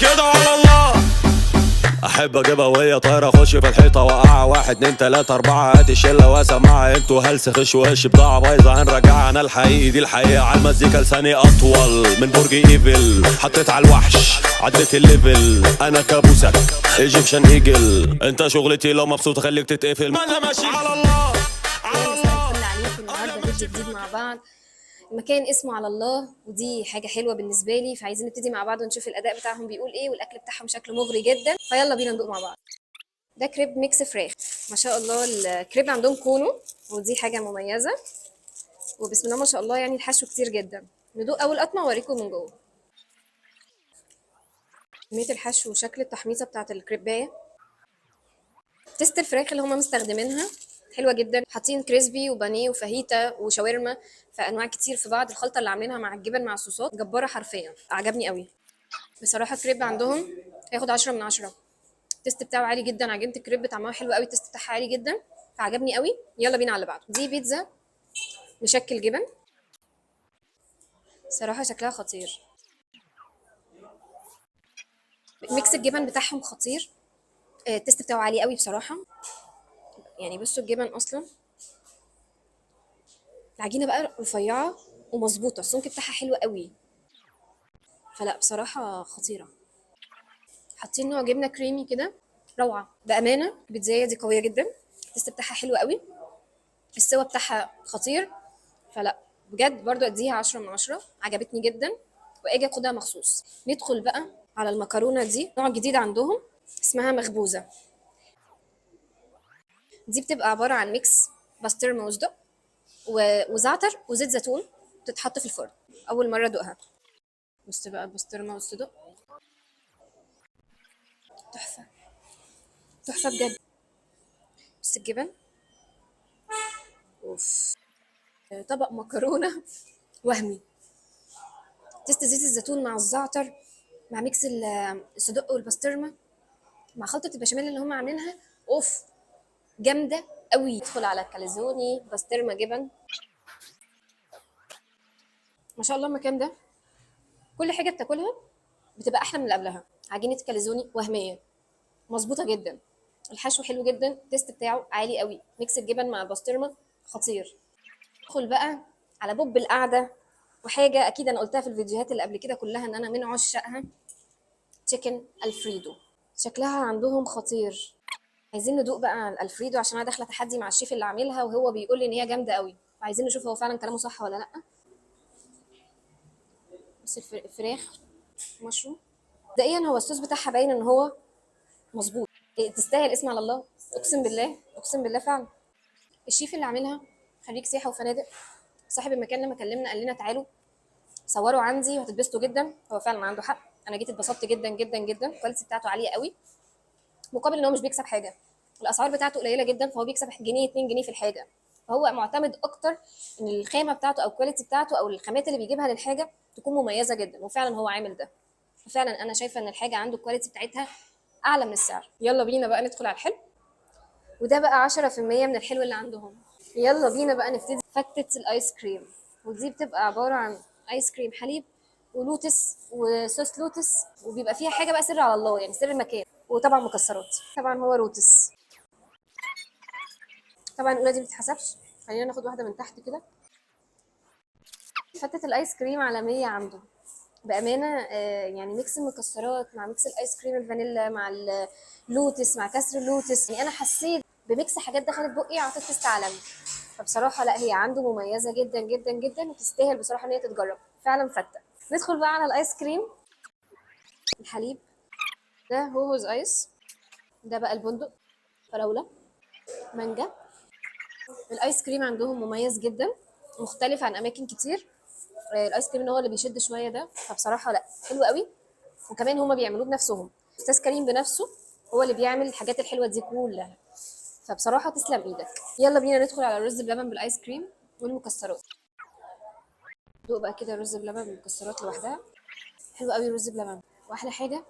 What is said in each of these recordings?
كده على الله. احب اجيبها وهي طايره، اخش في الحيطه وقعها، 1 2 3 4 هات الشله واسمعها، انتوا هلس خش وش بضاعه بايظه هنرجعها. انا الحقيقي دي الحقيقه، على المزيكا لساني اطول من برج ايفل، حطيت على الوحش عديت الليفل، انا كابوسك ايجيبشن ايجل، انت شغلتي لو مبسوط خليك تتقفل، ما انا ماشي على الله. مساء الفل عليكم. النهارده فيديو جديد مع بعض. المكان اسمه على الله، ودي حاجه حلوه بالنسبه لي، فعايزين نبتدي مع بعض ونشوف الاداء بتاعهم بيقول ايه، والاكل بتاعهم شكله مغري جدا، فيلا بينا ندوق مع بعض. ده كريب ميكس فراخ، ما شاء الله. الكريب عندهم كونو، ودي حاجه مميزه، وبسم الله ما شاء الله، يعني الحشو كتير جدا. ندوق اول قطمه واوريكم من جوه كميه الحشو وشكل التحميصه بتاعه الكريبايه. تيست الفراخ اللي هم مستخدمينها حلوه جدا، حاطين كريسبي وبانيه وفاهيتا وشاورما، فانواع كتير في بعض. الخلطه اللي عاملينها مع الجبن مع الصوصات جباره حرفيا، عجبني قوي بصراحه. الكريب عندهم هياخد 10 من 10. التيست بتاعه عالي جدا، عجينه الكريب طعمها حلو قوي، التيست بتاعها عالي جدا، فعجبني قوي. يلا بينا على اللي بعده. دي بيتزا مشكل جبن، صراحه شكلها خطير. ميكس الجبن بتاعهم خطير، التيست بتاعه عالي قوي بصراحه. يعني بصوا الجبن اصلا، العجينه بقى رفيعه ومظبوطه، السمك بتاعها حلو قوي، فلا بصراحه خطيره. حاطين نوع جبنه كريمي كده، روعه بامانه. البيتزايه دي قويه جدا، التست بتاعها حلو قوي، السوا بتاعها خطير، فلا بجد برضو اديها 10 من 10، عجبتني جدا واجي اخدها مخصوص. ندخل بقى على المكرونه. دي نوع جديد عندهم اسمها مخبوزه، دي بتبقى عباره عن ميكس بسطرمه وصدق وزعتر وزيت زيتون، تتحط في الفرن. اول مره ادوقها. بص بقى البسطرمه والصدق، تحفه تحفه بجد. بس الجبن، اوف. طبق مكرونه وهمي، تست زيت الزيتون مع الزعتر مع ميكس الصدق والبسطرمه مع خلطه البشاميل اللي هم عاملينها، اوف جامده قوي. ادخل على الكاليزوني بسطرمه جبن، ما شاء الله. المكان ده كل حاجه بتاكلها بتبقى احلى من اللي قبلها. عجينه كاليزوني وهميه مظبوطه جدا، الحشو حلو جدا، التيست بتاعه عالي قوي، ميكس الجبن مع البسطرمه خطير. ادخل بقى على بوب القعده، وحاجه اكيد انا قلتها في الفيديوهات اللي قبل كده كلها ان انا من عشاقها، تشيكن الفريدو. شكلها عندهم خطير. عايزين ندوق بقى الالفريدو، عشان انا داخله تحدي مع الشيف اللي عاملها، وهو بيقول لي ان هي جامده قوي، وعايزين نشوف هو فعلا كلامه صح ولا لا. بس الفراخ مشروم، مبدئيا هو الصوص بتاعها باين ان هو مظبوط، تستاهل اسم على الله، اقسم بالله اقسم بالله فعلا. الشيف اللي عاملها خريج سياحه وفنادق، صاحب المكان لما كلمنا قال لنا تعالوا صوروا عندي وهتتبسطوا جدا. هو فعلا عنده حق، انا جيت اتبسطت جدا جدا جدا، الكواليتي بتاعته عاليه قوي، مقابل ان هو مش بيكسب حاجه. الاسعار بتاعته قليله جدا، فهو بيكسب جنيه 2 جنيه في الحاجه، فهو معتمد اكتر ان الخامه بتاعته او الكواليتي بتاعته او الخامات اللي بيجيبها للحاجه تكون مميزه جدا، وفعلا هو عامل ده. فعلا انا شايفه ان الحاجه عنده الكواليتي بتاعتها اعلى من السعر. يلا بينا بقى ندخل على الحلو، وده بقى 10% من الحلو اللي عندهم. يلا بينا بقى نبتدي فتة الايس كريم، ودي بتبقى عباره عن ايس كريم حليب ولوتس وصوص لوتس، وبيبقى فيها حاجه بقى سر على الله، يعني سر المكان، وطبعا مكسرات. طبعا هو روتس، طبعا الاولى دي بتتحسبش. خلينا ناخد واحده من تحت كده. فتة الايس كريم عالميه عنده بامانه، يعني ميكس المكسرات مع ميكس الايس كريم الفانيلا مع اللوتس مع كسر اللوتس، يعني انا حسيت بميكس حاجات دخلت بقي اعطت تيست عالمي. فبصراحه لا، هي عنده مميزه جدا جدا جدا، وتستاهل بصراحه ان هي تتجرب فعلا فته. ندخل بقى على الايس كريم. الحليب ده هوز ايس، ده بقى البندق، فراوله، مانجا. الايس كريم عندهم مميز جدا، مختلف عن اماكن كتير. الايس كريم هو اللي بيشد شويه ده، فبصراحه لا حلو قوي. وكمان هما بيعملوه بنفسهم، استاذ كريم بنفسه هو اللي بيعمل الحاجات الحلوه دي كلها، فبصراحه تسلم ايدك. يلا بينا ندخل على الرز بلبن بالايس كريم والمكسرات. دوق بقى كده الرز بلبن بالمكسرات لوحدها، حلو قوي الرز بلبن. واحلى حاجه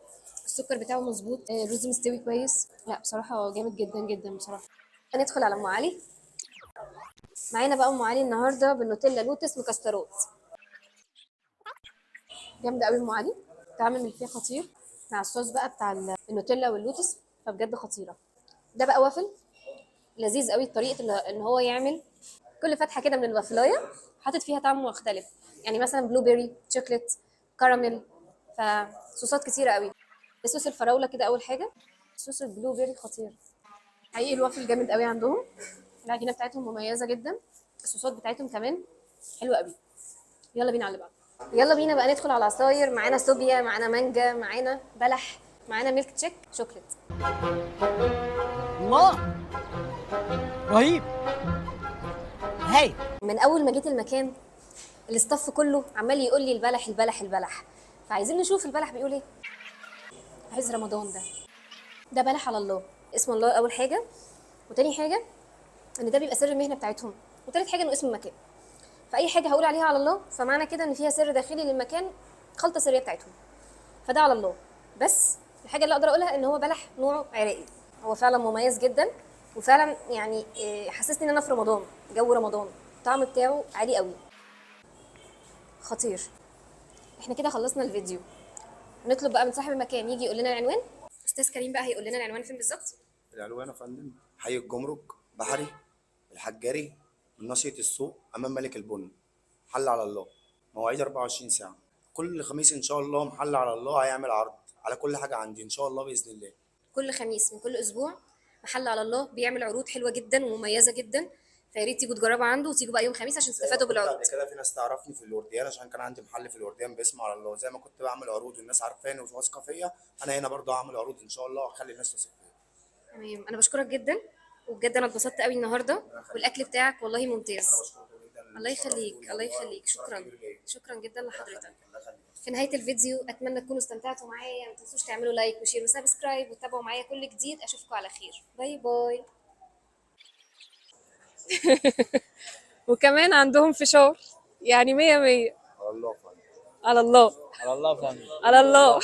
السكر بتاعه مظبوط، الرز مستوي كويس، لا بصراحه جامد جدا جدا بصراحه. ندخل على ام علي. معانا بقى ام علي النهارده بالنوتيلا لوتس مكسرات، جامده قوي ام علي، طعم الملفيه خطير. مع الصوص بقى بتاع النوتيلا واللوتس، فبجد خطيره. ده بقى وافل لذيذ قوي، طريقه ان هو يعمل كل فتحه كده من الوافلايه حاطط فيها طعم مختلف، يعني مثلا بلو بيري، شوكليت، كراميل، فصوصات كتيره قوي. صوص الفراوله كده اول حاجه، صوص البلو بيري خطير حقيقي. الوافل جامد قوي عندهم، العجينه بتاعتهم مميزه جدا، الصوصات بتاعتهم كمان حلوه قوي. يلا بينا على اللي بعده. يلا بينا بقى ندخل على العصاير. معانا صوبيا، معانا مانجا، معانا بلح، معانا ميلك تشيك شوكليت. الله، رهيب، هاي. من اول ما جيت المكان الاستاف كله عمال يقول لي البلح البلح البلح، فعايزين نشوف البلح بيقول ايه. عايز رمضان ده بلح على الله، اسم الله اول حاجه، وتاني حاجه ان ده بيبقى سر المهنه بتاعتهم، وتالت حاجه انه اسم المكان. فاي حاجه هقول عليها على الله فمعنى كده ان فيها سر داخلي للمكان، خلطه سريه بتاعتهم، فده على الله. بس الحاجه اللي اقدر اقولها ان هو بلح نوعه عراقي، هو فعلا مميز جدا، وفعلا يعني حسسني ان انا في رمضان، جو رمضان. الطعم بتاعه عالي قوي، خطير. احنا كده خلصنا الفيديو، هنطلب بقى من صاحب المكان يجي يقول لنا العنوان. استاذ كريم بقى هيقول لنا العنوان فين بالظبط. الألوان يا فندم، حي الجمرك، بحري، الحجاري، من ناصية السوق أمام ملك البن. محل على الله، مواعيد 24 ساعة. كل خميس إن شاء الله محل على الله هيعمل عرض على كل حاجة عندي إن شاء الله بإذن الله. كل خميس من كل اسبوع محل على الله بيعمل عروض حلوه جدا ومميزه جدا، فيا ريت تيجوا تجربوا عنده، وتيجوا بقى يوم خميس عشان تستفادوا بالعروض. قبل كده في ناس تعرفني في الورديان عشان كان عندي محل في الورديان باسم على الله، زي ما كنت بعمل عروض والناس عارفاني وواثقة فيا، أنا هنا برضه هعمل عروض إن شاء الله وأخلي الناس تثق فيا. تمام، انا بشكرك جدا، وبجد انا اتبسطت قوي النهارده، والاكل بتاعك والله ممتاز. الله يخليك، الله يخليك، شكرا، شكرا جدا لحضرتك. في نهايه الفيديو اتمنى تكونوا استمتعتوا معايا، ما تنسوش تعملوا لايك وشير وسبسكرايب وتتابعوا معايا كل جديد. اشوفكم على خير، باي باي. وكمان عندهم فشار، يعني مية مية. على الله فندم. على الله، على الله فهمي. على الله.